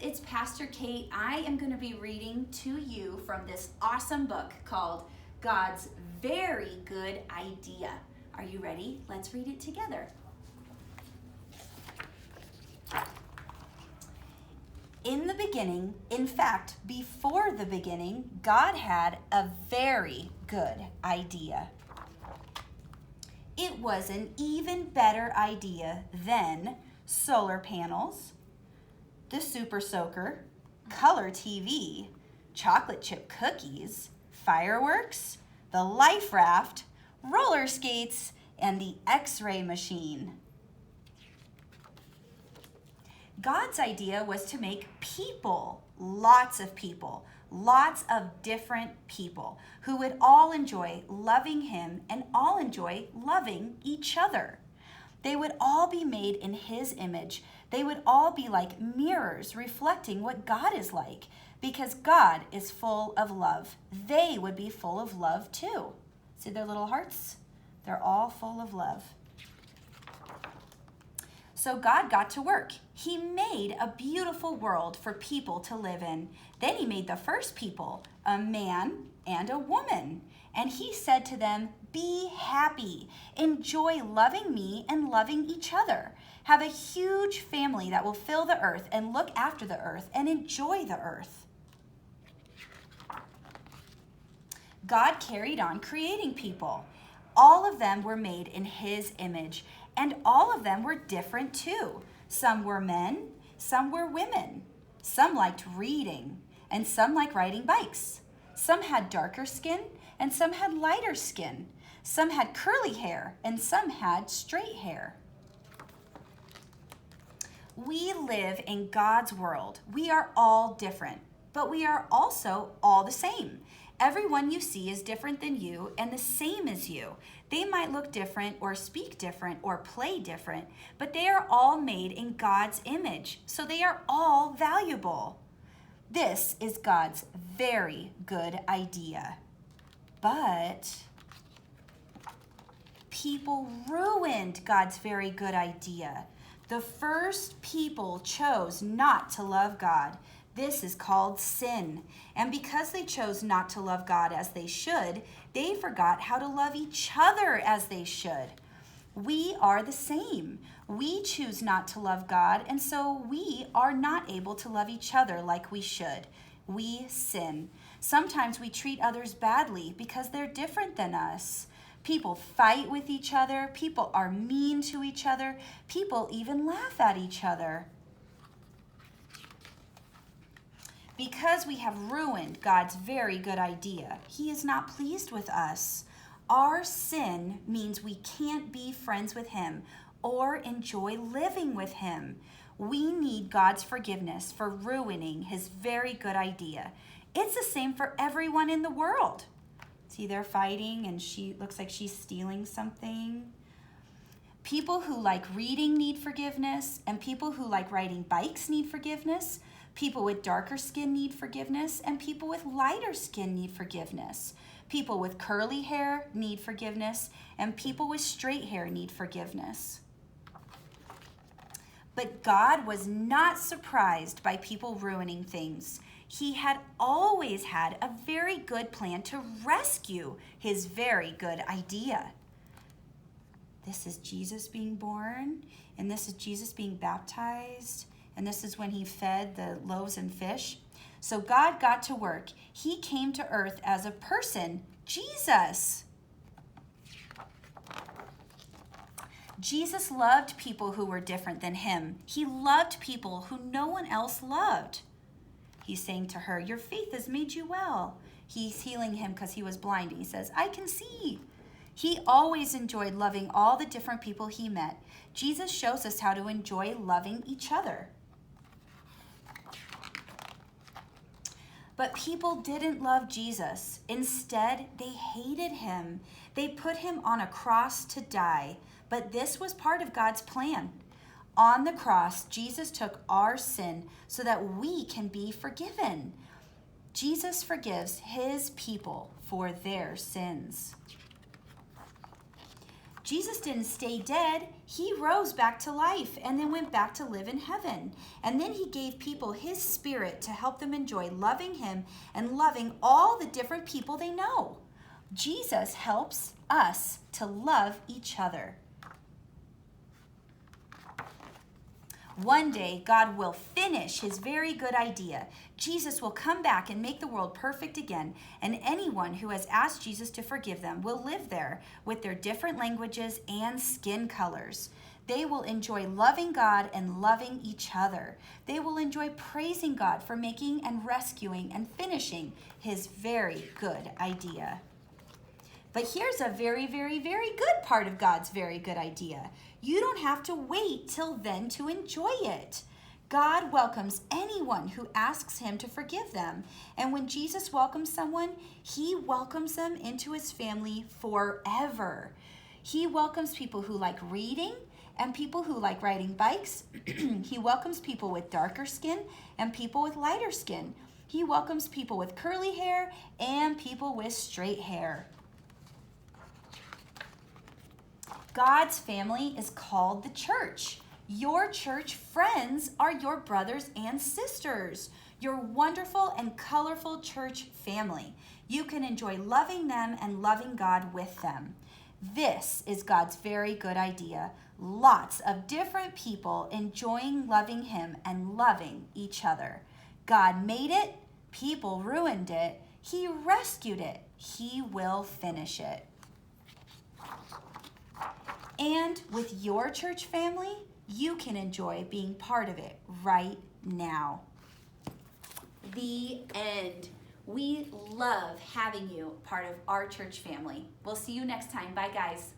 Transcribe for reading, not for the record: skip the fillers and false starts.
it's Pastor Kate. I am going to be reading to you from this awesome book called God's Very Good Idea. Are you ready? Let's read it together. In the beginning, in fact, before the beginning, God had a very good idea. It was an even better idea than solar panels, the Super Soaker, color TV, chocolate chip cookies, fireworks, the life raft, roller skates, and the X-ray machine. God's idea was to make people, lots of different people who would all enjoy loving him and all enjoy loving each other. They would all be made in his image. They would all be like mirrors reflecting what God is like, because God is full of love. They would be full of love too. See their little hearts? They're all full of love. So God got to work. He made a beautiful world for people to live in. Then he made the first people, a man and a woman. And he said to them, "Be happy. Enjoy loving me and loving each other. Have a huge family that will fill the earth and look after the earth and enjoy the earth." God carried on creating people. All of them were made in his image, and all of them were different too. Some were men, some were women. Some liked reading, and some liked riding bikes. Some had darker skin, and some had lighter skin. Some had curly hair, and some had straight hair. We live in God's world. We are all different, but we are also all the same. Everyone you see is different than you and the same as you. They might look different or speak different or play different, but they are all made in God's image, so they are all valuable. This is God's very good idea. But people ruined God's very good idea. The first people chose not to love God. This is called sin. And because they chose not to love God as they should, they forgot how to love each other as they should. We are the same. We choose not to love God, and so we are not able to love each other like we should. We sin. Sometimes we treat others badly because they're different than us. People fight with each other. People are mean to each other. People even laugh at each other. Because we have ruined God's very good idea, he is not pleased with us. Our sin means we can't be friends with him or enjoy living with him. We need God's forgiveness for ruining his very good idea. It's the same for everyone in the world. See, they're fighting and she looks like she's stealing something. People who like reading need forgiveness, and people who like riding bikes need forgiveness. People with darker skin need forgiveness, and people with lighter skin need forgiveness. People with curly hair need forgiveness, and people with straight hair need forgiveness. But God was not surprised by people ruining things. He had always had a very good plan to rescue his very good idea. This is Jesus being born, and this is Jesus being baptized, and this is when he fed the loaves and fish. So God got to work. He came to earth as a person, Jesus. Jesus loved people who were different than him. He loved people who no one else loved. He's saying to her, "Your faith has made you well." He's healing him because he was blind. He says, "I can see." He always enjoyed loving all the different people he met. Jesus shows us how to enjoy loving each other. But people didn't love Jesus. Instead, they hated him. They put him on a cross to die. But this was part of God's plan. On the cross, Jesus took our sin so that we can be forgiven. Jesus forgives his people for their sins. Jesus didn't stay dead. He rose back to life and then went back to live in heaven. And then he gave people his spirit to help them enjoy loving him and loving all the different people they know. Jesus helps us to love each other. One day, God will finish his very good idea. Jesus will come back and make the world perfect again, and anyone who has asked Jesus to forgive them will live there with their different languages and skin colors. They will enjoy loving God and loving each other. They will enjoy praising God for making and rescuing and finishing his very good idea. But here's a very, very, very good part of God's very good idea. You don't have to wait till then to enjoy it. God welcomes anyone who asks him to forgive them. And when Jesus welcomes someone, he welcomes them into his family forever. He welcomes people who like reading and people who like riding bikes. He welcomes people with darker skin and people with lighter skin. He welcomes people with curly hair and people with straight hair. God's family is called the church. Your church friends are your brothers and sisters, your wonderful and colorful church family. You can enjoy loving them and loving God with them. This is God's very good idea. Lots of different people enjoying loving him and loving each other. God made it. People ruined it. He rescued it. He will finish it. And with your church family, you can enjoy being part of it right now. The end. We love having you part of our church family. We'll see you next time. Bye, guys.